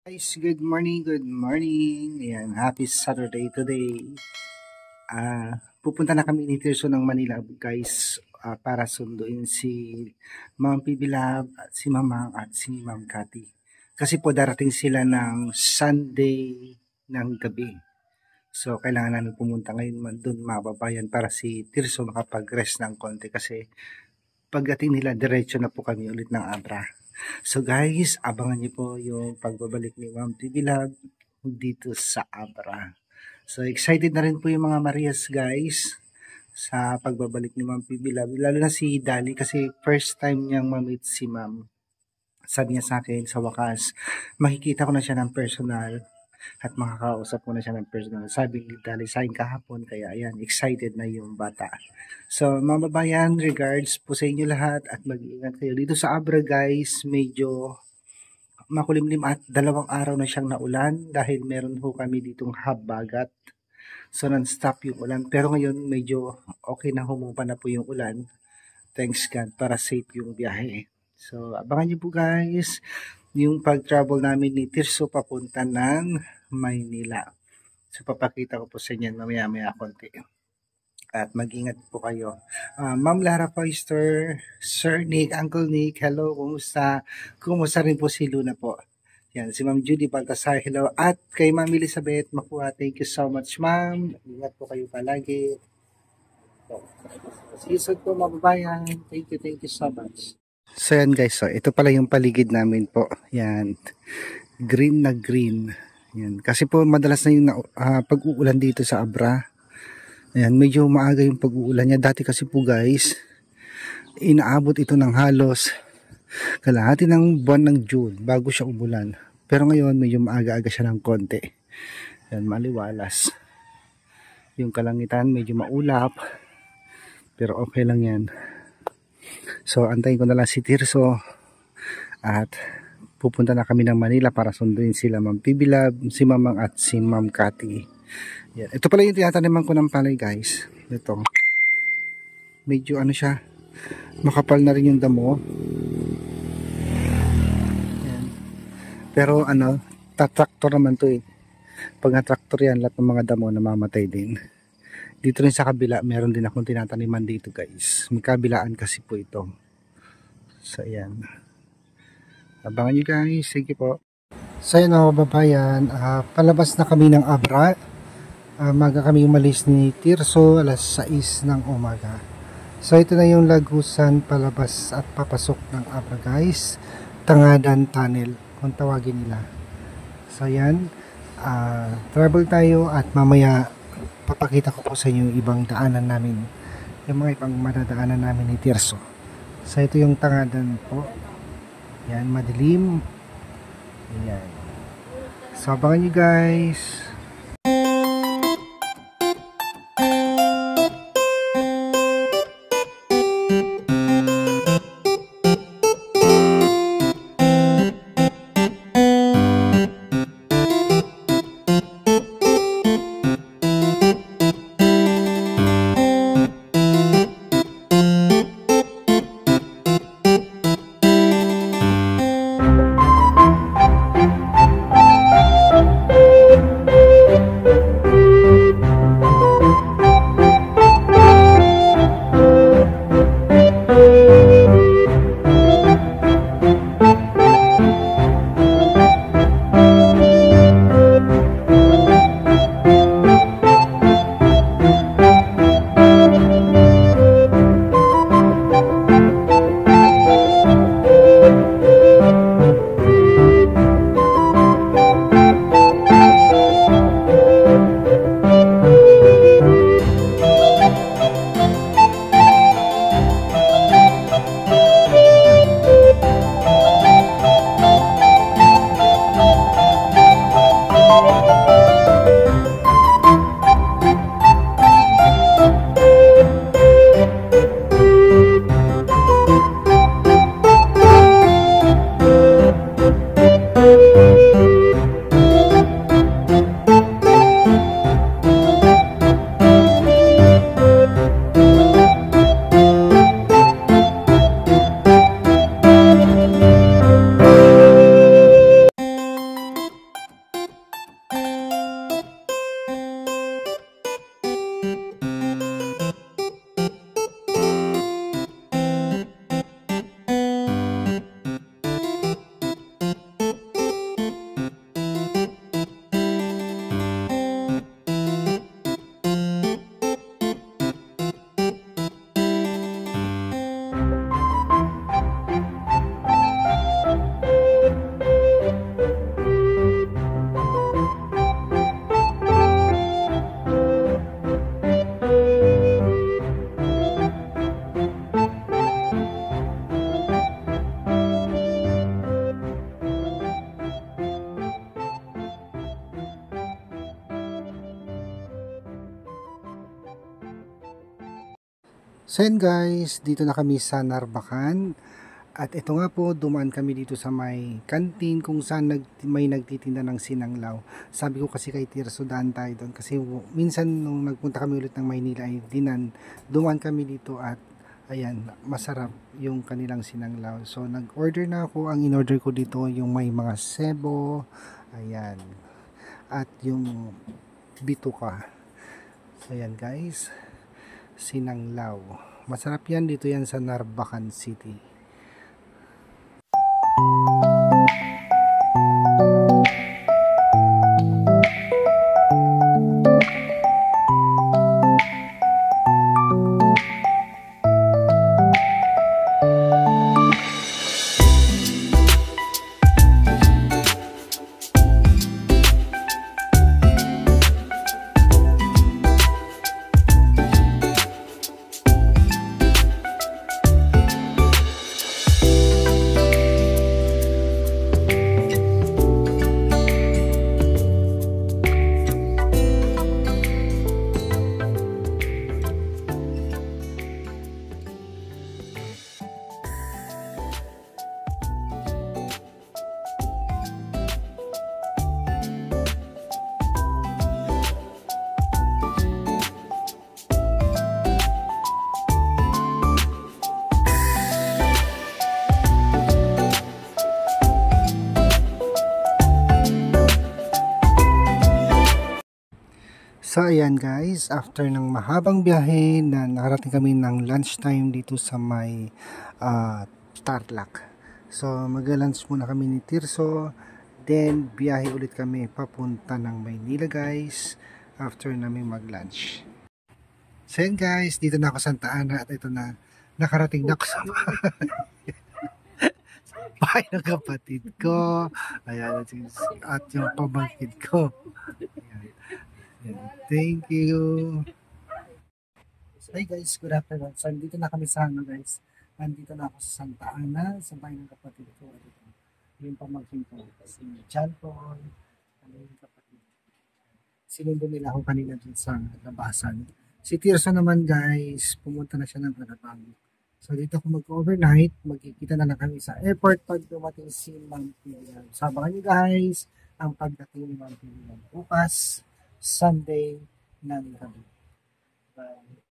Guys, good morning, good morning. Ayan, happy Saturday today. Pupunta na kami ni Tirso ng Manila, guys, para sunduin si Ma'am Pibilab, si Mamang at si Ma'am Cathy. Kasi po darating sila ng Sunday ng gabi. So, kailangan namin pumunta ngayon doon mga babayan para si Tirso makapag-rest ng konti kasi pagdating nila, diretso na po kami ulit ng Abra. So guys, abangan niyo po yung pagbabalik ni Ma'am TV Lab dito sa Abra. So excited na rin po yung mga Marias guys sa pagbabalik ni Ma'am TV Lab. Lalo na si Dali kasi first time niyang ma-meet si Ma'am. Sabi niya sa akin sa wakas, makikita ko na siya ng personal at makakausap ko na siya ng personal. Sabi ni Dali sa akin kahapon, kaya ayan, excited na yung bata. So, mga babayan, regards po sa inyo lahat at mag-iingat kayo. Dito sa Abra guys, medyo makulimlim at 2 araw na siyang naulan dahil meron po kami ditong habagat. So, non-stop yung ulan. Pero ngayon, medyo okay na, humupa na po yung ulan. Thanks God para safe yung biyahe. So, abangan niyo po guys yung pag-travel namin ni Tirso papunta ng Maynila. So, papakita ko po sa inyo mamaya-maya konti. At mag-ingat po kayo. Ma'am Lara Foister, Sir Nick, Uncle Nick, hello, kumusta? Kumusta rin po si Luna po? Yan, si Ma'am Judy Baltasar, hello. At kay Ma'am Elizabeth Makua, thank you so much, Ma'am. Ingat po kayo palagi. Season po, mga babayan. Thank you so much. So yan guys, so ito pala yung paligid namin po. Yan, green na green. Yan, kasi po madalas na yung pag-uulan dito sa Abra. Ayan, medyo maaga yung pag-uulan niya. Dati kasi po guys, inaabot ito ng halos kalahati ng buwan ng June bago siya umulan. Pero ngayon, medyo maaga-aga siya ng konti. Ayan, maliwalas. Yung kalangitan medyo maulap. Pero okay lang yan. So, antayin ko na lang si Tirso. At pupunta na kami ng Manila para sunduin sila Ma'am Pibilab, si Mamang at si Ma'am Cathy. Yan. Ito pala yung tinataniman ko ng palay guys. Ito. Medyo ano siya. Makapal na rin yung damo. Yan. Pero ano, traktor naman to eh. Pag na-traktor yan, lahat ng mga damo namamatay din. Dito rin sa kabila, meron din akong tinataniman dito guys. May kabilaan kasi po ito. So yan. Abangan nyo guys. Sige po. So yan mga kababayan, palabas na kami ng Abra. Maga kami umalis ni Tirso, alas 6 ng umaga. So ito na yung lagusan palabas at papasok ng Abra guys. Tangadan Tunnel kung tawagin nila. So yan, travel tayo at mamaya papakita ko po sa inyo yung ibang daanan namin. Yung mga ibang madadaanan namin ni Tirso. So ito yung Tangadan po. Yan, madilim. Yan. So abangan nyo guys. So yan guys, dito na kami sa Narbacan. At ito nga po, dumaan kami dito sa may canteen kung saan may nagtitinda ng sinanglaw. Sabi ko kasi kay Tirso, daan tayo doon. Kasi minsan nung nagpunta kami ulit ng Maynila ay dumaan kami dito at ayan, masarap yung kanilang sinanglaw. So nag-order na ako. Ang in-order ko dito yung may mga sebo, ayan, at yung bituka. So ayan guys, sinanglaw. Masarap yan, dito yan sa Narbacan City. So ayan guys, after ng mahabang biyahe na nakarating kami ng lunchtime dito sa may Tarlac. So mag-lunch muna kami ni Tirso, then biyahe ulit kami papunta ng Maynila guys after namin mag-lunch. So ayan guys, dito na ako sa Santa Ana at ito na, nakarating na ako sa bahay ng kapatid ko. Ayan, at yung pamangkin ko. Thank you. So, hey guys, good afternoon. So, dito na kami sa guys. Nandito na ako sa Santa Ana, sa bahay ng kapatid ko. Ito, yung pamangkin ko, si John Paul, yung kapatid. Sinundo nila ako kanina dun sa labasan. Si Tirso naman guys, pumunta na siya ng Alabang. So, dito ako mag-overnight. Magkikita na lang kami sa airport pag dumating si Ma'am Pilihan. So, abangan nyo guys ang pagdating ni Ma'am Pilihan bukas Sunday ng gabi. Bye.